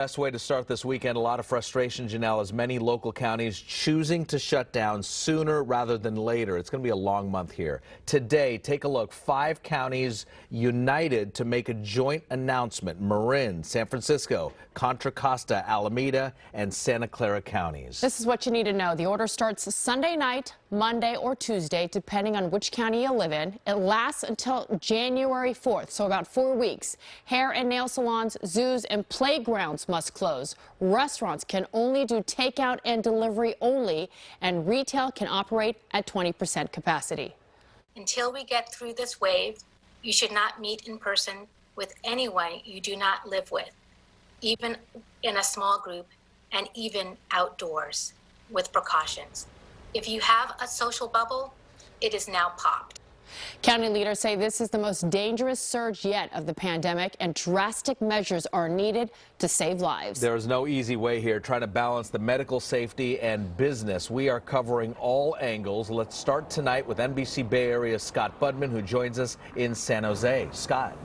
Best way to start this weekend, a lot of frustration, Janelle, as many local counties choosing to shut down sooner rather than later. It's going to be a long month here. Today, take a look. 5 counties united to make a joint announcement. Marin, San Francisco, Contra Costa, Alameda, and Santa Clara counties. This is what you need to know. The order starts Sunday night, Monday, or Tuesday, depending on which county you live in. It lasts until January 4th, so about 4 weeks. Hair and nail salons, zoos, and playgrounds must close. Restaurants can only do takeout and delivery only, and retail can operate at 20% capacity. Until we get through this wave, you should not meet in person with anyone you do not live with, even in a small group and even outdoors with precautions. If you have a social bubble, it is now popped. County leaders say this is the most dangerous surge yet of the pandemic, and drastic measures are needed to save lives. There is no easy way here, trying to balance the medical safety and business. We are covering all angles. Let's start tonight with NBC Bay Area Scott Budman, who joins us in San Jose. Scott.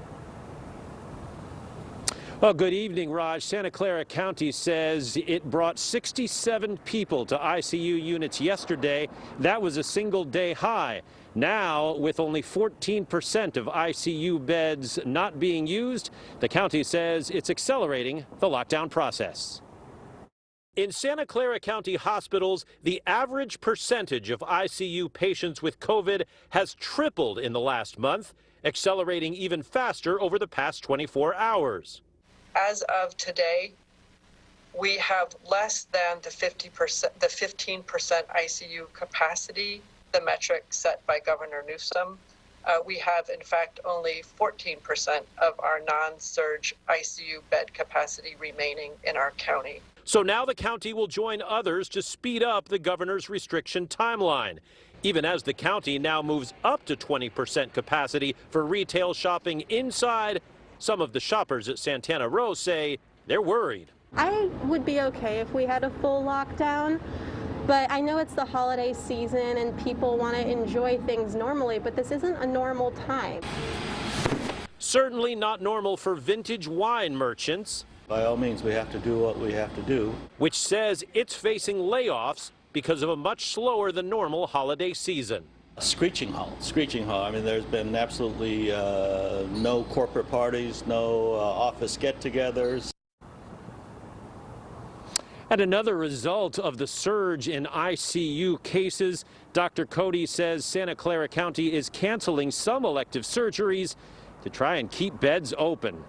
Well, good evening, Raj. Santa Clara County says it brought 67 people to ICU units yesterday. That was a single-day high. Now, with only 14% of ICU beds not being used, the county says it's accelerating the lockdown process. In Santa Clara County hospitals, the average percentage of ICU patients with COVID has tripled in the last month, accelerating even faster over the past 24 hours. As of today, we have less than the 15% ICU capacity, the metric set by Governor Newsom. We have, in fact, only 14% of our non-surge ICU bed capacity remaining in our county. So now the county will join others to speed up the governor's restriction timeline, even as the county now moves up to 20% capacity for retail shopping inside. Some of the shoppers at Santana Row say they're worried. I would be okay if we had a full lockdown, but I know it's the holiday season and people want to enjoy things normally, but this isn't a normal time. Certainly not normal for vintage wine merchants. By all means, we have to do what we have to do. Which says it's facing layoffs because of a much slower than normal holiday season. Screeching halt, screeching halt. I mean, there's been absolutely no corporate parties, no office get-togethers. And another result of the surge in ICU cases, Dr. Cody says Santa Clara County is canceling some elective surgeries to try and keep beds open.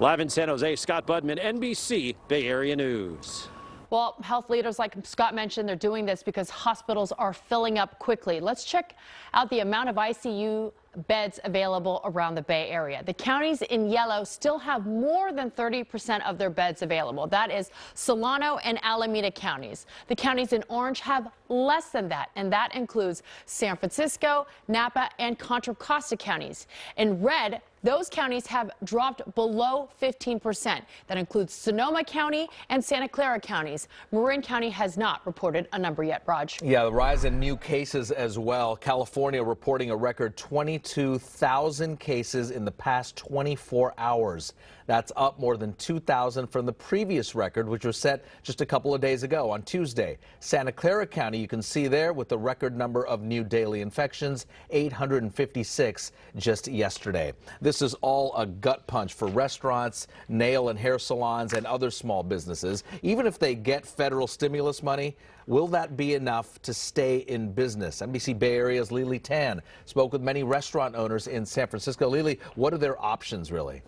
Live in San Jose, Scott Budman, NBC Bay Area News. Well, health leaders, like Scott mentioned, they're doing this because hospitals are filling up quickly. Let's check out the amount of ICU beds available around the Bay Area. The counties in yellow still have more than 30% of their beds available. That is Solano and Alameda counties. The counties in orange have less than that, and that includes San Francisco, Napa, and Contra Costa counties. In red, those counties have dropped below 15%. That includes Sonoma County and Santa Clara counties. Marin County has not reported a number yet, Raj. Yeah, the rise in new cases as well. California reporting a record 22,000 cases in the past 24 hours. That's up more than 2,000 from the previous record, which was set just a couple of days ago on Tuesday. Santa Clara County, you can see there with the record number of new daily infections, 856 just yesterday. This is all a gut punch for restaurants, nail and hair salons, and other small businesses. Even if they get federal stimulus money, will that be enough to stay in business? NBC Bay Area's Lily Tan spoke with many restaurant owners in San Francisco. Lily, what are their options, really?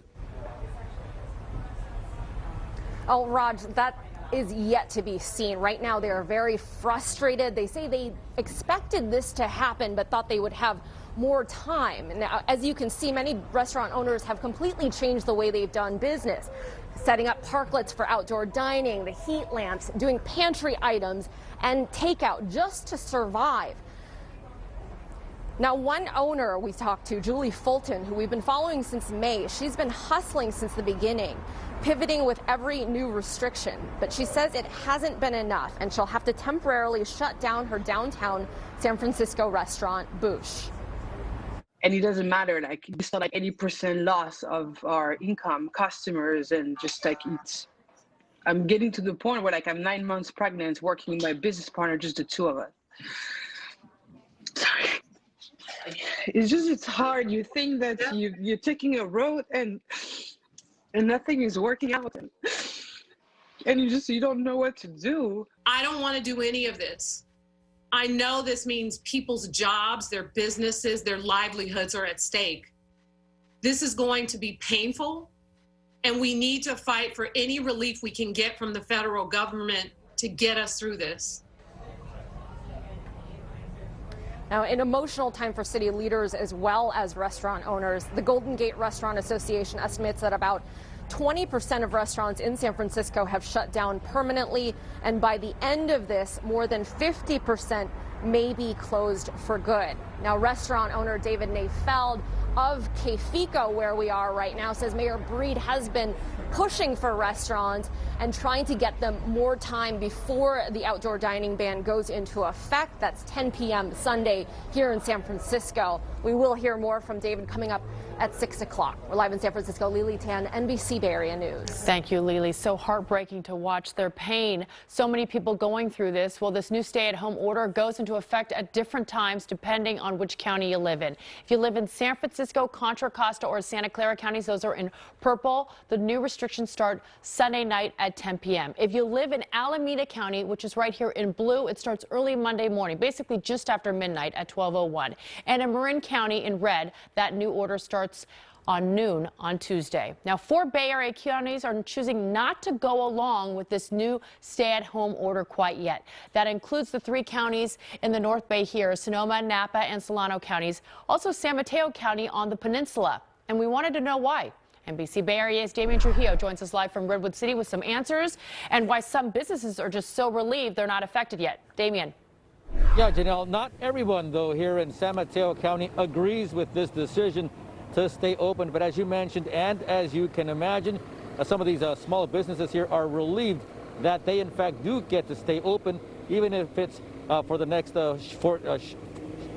Oh, Raj, that is yet to be seen. Right now, they are very frustrated. They say they expected this to happen, but thought they would have more time. Now, as you can see, many restaurant owners have completely changed the way they've done business, setting up parklets for outdoor dining, the heat lamps, doing pantry items, and takeout just to survive. Now, one owner we talked to, Julie Fulton, who we've been following since May, she's been hustling since the beginning, pivoting with every new restriction. But she says it hasn't been enough, and she'll have to temporarily shut down her downtown San Francisco restaurant, Boosh. And it doesn't matter, like it's not like 80% loss of our income, customers, and just like I'm getting to the point where like I'm 9 months pregnant, working with my business partner, just the two of us. Sorry. It's hard. You think that you're taking a road and nothing is working out, and you don't know what to do. I don't want to do any of this. I know this means people's jobs, their businesses, their livelihoods are at stake. This is going to be painful, and we need to fight for any relief we can get from the federal government to get us through this. Now, an emotional time for city leaders as well as restaurant owners. The Golden Gate Restaurant Association estimates that about 20% of restaurants in San Francisco have shut down permanently, and by the end of this, more than 50% may be closed for good. Now, restaurant owner David Nayfeld of Kefico, where we are right now, says Mayor Breed has been pushing for restaurants and trying to get them more time before the outdoor dining ban goes into effect. That's 10 p.m. Sunday here in San Francisco. We will hear more from David coming up at 6 o'clock. We're live in San Francisco. Lily Tan, NBC Bay Area News. Thank you, Lily. So heartbreaking to watch their pain. So many people going through this. Well, this new stay-at-home order goes into effect at different times depending on which county you live in. If you live in San Francisco, Contra Costa, or Santa Clara counties, those are in purple. The new restrictions start Sunday night at 10 p.m. If you live in Alameda County, which is right here in blue, it starts early Monday morning, basically just after midnight at 12:01. And in Marin County in red, that new order starts on noon on Tuesday. Now, 4 Bay Area counties are choosing not to go along with this new stay-at-home order quite yet. That includes the 3 counties in the North Bay here, Sonoma, Napa, and Solano counties, also San Mateo County on the peninsula. And we wanted to know why. NBC Bay Area's Damian Trujillo joins us live from Redwood City with some answers and why some businesses are just so relieved they're not affected yet. Damian. Yeah, Janelle, not everyone, though, here in San Mateo County agrees with this decision to stay open. But as you mentioned, and as you can imagine, some of these small businesses here are relieved that they, in fact, do get to stay open, even if it's for the next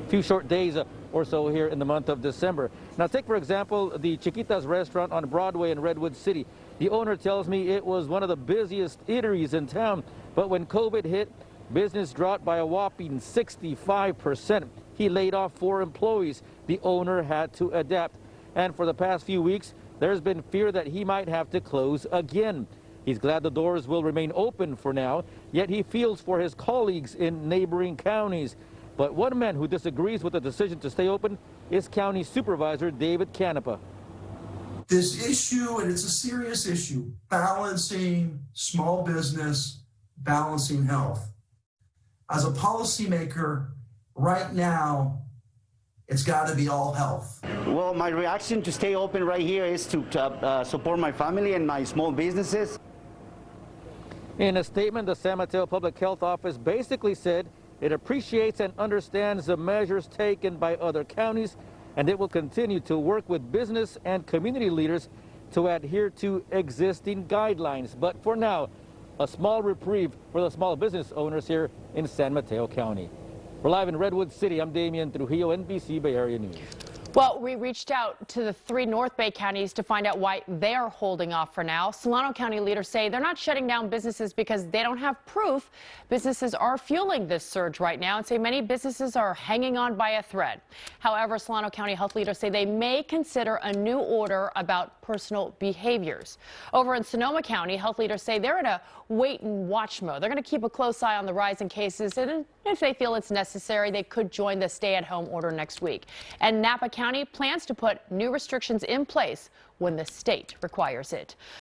few short days or so here in the month of December. Now, take, for example, the Chiquitas restaurant on Broadway in Redwood City. The owner tells me it was one of the busiest eateries in town, but when COVID hit, business dropped by a whopping 65%. He laid off 4 employees. The owner had to adapt. And for the past few weeks, there's been fear that he might have to close again. He's glad the doors will remain open for now, yet he feels for his colleagues in neighboring counties. But one man who disagrees with the decision to stay open is County Supervisor David Canepa. This issue, and it's a serious issue, balancing small business, balancing health. As a policymaker, right now, it's got to be all health. Well, my reaction to stay open right here is to support my family and my small businesses. In a statement, the San Mateo Public Health Office basically said it appreciates and understands the measures taken by other counties, and it will continue to work with business and community leaders to adhere to existing guidelines. But for now, a small reprieve for the small business owners here in San Mateo County. We're live in Redwood City. I'm Damian Trujillo, NBC Bay Area News. Well, we reached out to the 3 North Bay counties to find out why they're holding off for now. Solano County leaders say they're not shutting down businesses because they don't have proof. Businesses are fueling this surge right now and say many businesses are hanging on by a thread. However, Solano County health leaders say they may consider a new order about personal behaviors. Over in Sonoma County, health leaders say they're in a wait and watch mode. They're going to keep a close eye on the rise in cases, and if they feel it's necessary, they could join the stay-at-home order next week. And Napa County plans to put new restrictions in place when the state requires it.